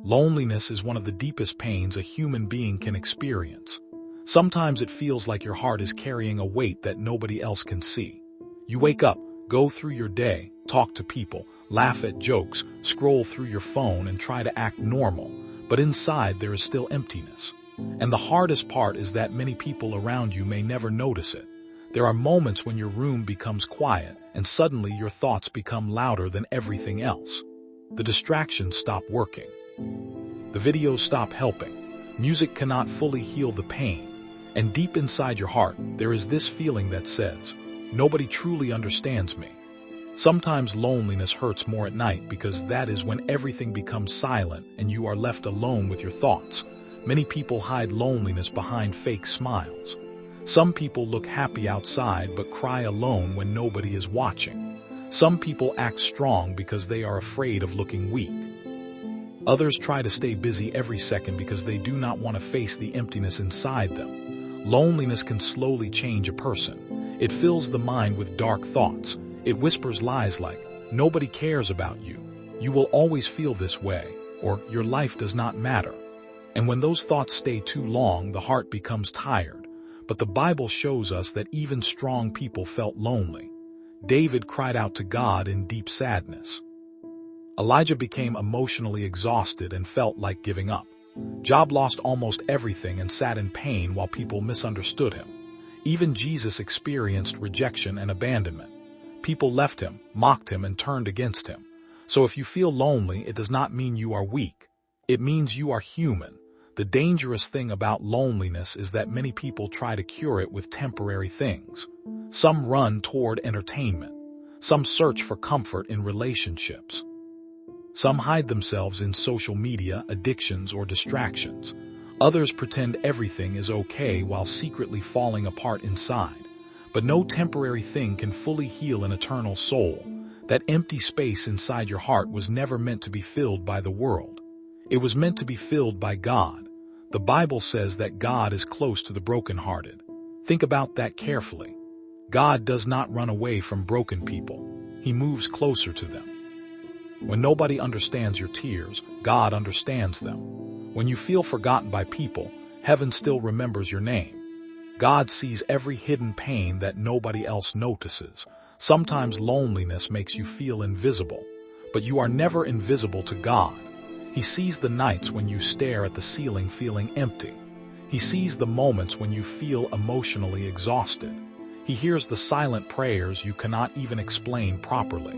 Loneliness is one of the deepest pains a human being can experience. Sometimes it feels like your heart is carrying a weight that nobody else can see. You wake up, go through your day, talk to people, laugh at jokes, scroll through your phone and try to act normal, but inside there is still emptiness. And the hardest part is that many people around you may never notice it. There are moments when your room becomes quiet and suddenly your thoughts become louder than everything else. The distractions stop working. The videos stop helping. Music cannot fully heal the pain. And deep inside your heart, there is this feeling that says, nobody truly understands me. Sometimes loneliness hurts more at night because that is when everything becomes silent and you are left alone with your thoughts. Many people hide loneliness behind fake smiles. Some people look happy outside but cry alone when nobody is watching. Some people act strong because they are afraid of looking weak. Others try to stay busy every second because they do not want to face the emptiness inside them. Loneliness can slowly change a person. It fills the mind with dark thoughts. It whispers lies like, nobody cares about you. You will always feel this way, or your life does not matter. And when those thoughts stay too long, the heart becomes tired. But the Bible shows us that even strong people felt lonely. David cried out to God in deep sadness. Elijah became emotionally exhausted and felt like giving up. Job lost almost everything and sat in pain while people misunderstood him. Even Jesus experienced rejection and abandonment. People left him, mocked him, and turned against him. So if you feel lonely, it does not mean you are weak. It means you are human. The dangerous thing about loneliness is that many people try to cure it with temporary things. Some run toward entertainment. Some search for comfort in relationships. Some hide themselves in social media, addictions, or distractions. Others pretend everything is okay while secretly falling apart inside. But no temporary thing can fully heal an eternal soul. That empty space inside your heart was never meant to be filled by the world. It was meant to be filled by God. The Bible says that God is close to the brokenhearted. Think about that carefully. God does not run away from broken people. He moves closer to them. When nobody understands your tears, God understands them. When you feel forgotten by people, heaven still remembers your name. God sees every hidden pain that nobody else notices. Sometimes loneliness makes you feel invisible, but you are never invisible to God. He sees the nights when you stare at the ceiling feeling empty. He sees the moments when you feel emotionally exhausted. He hears the silent prayers you cannot even explain properly.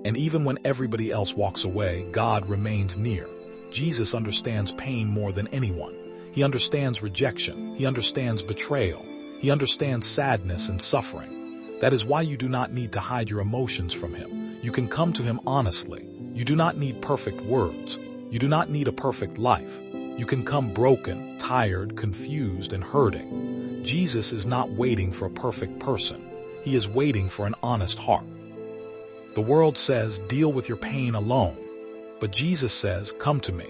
And even when everybody else walks away, God remains near. Jesus understands pain more than anyone. He understands rejection. He understands betrayal. He understands sadness and suffering. That is why you do not need to hide your emotions from him. You can come to him honestly. You do not need perfect words. You do not need a perfect life. You can come broken, tired, confused, and hurting. Jesus is not waiting for a perfect person. He is waiting for an honest heart. The world says, deal with your pain alone. But Jesus says, come to me.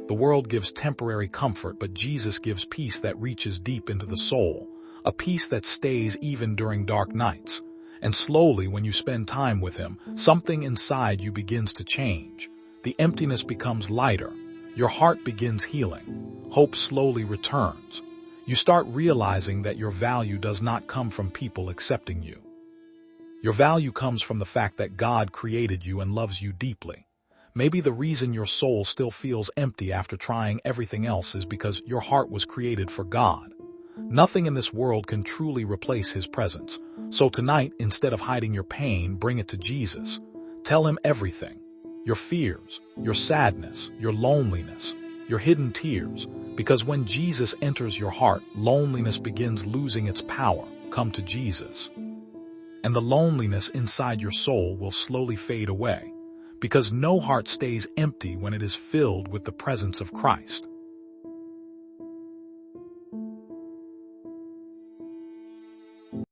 The world gives temporary comfort, but Jesus gives peace that reaches deep into the soul, a peace that stays even during dark nights. And slowly, when you spend time with him, something inside you begins to change. The emptiness becomes lighter. Your heart begins healing. Hope slowly returns. You start realizing that your value does not come from people accepting you. Your value comes from the fact that God created you and loves you deeply. Maybe the reason your soul still feels empty after trying everything else is because your heart was created for God. Nothing in this world can truly replace his presence. So tonight, instead of hiding your pain, bring it to Jesus. Tell him everything. Your fears, your sadness, your loneliness, your hidden tears. Because when Jesus enters your heart, loneliness begins losing its power. Come to Jesus. And the loneliness inside your soul will slowly fade away. Because no heart stays empty when it is filled with the presence of Christ.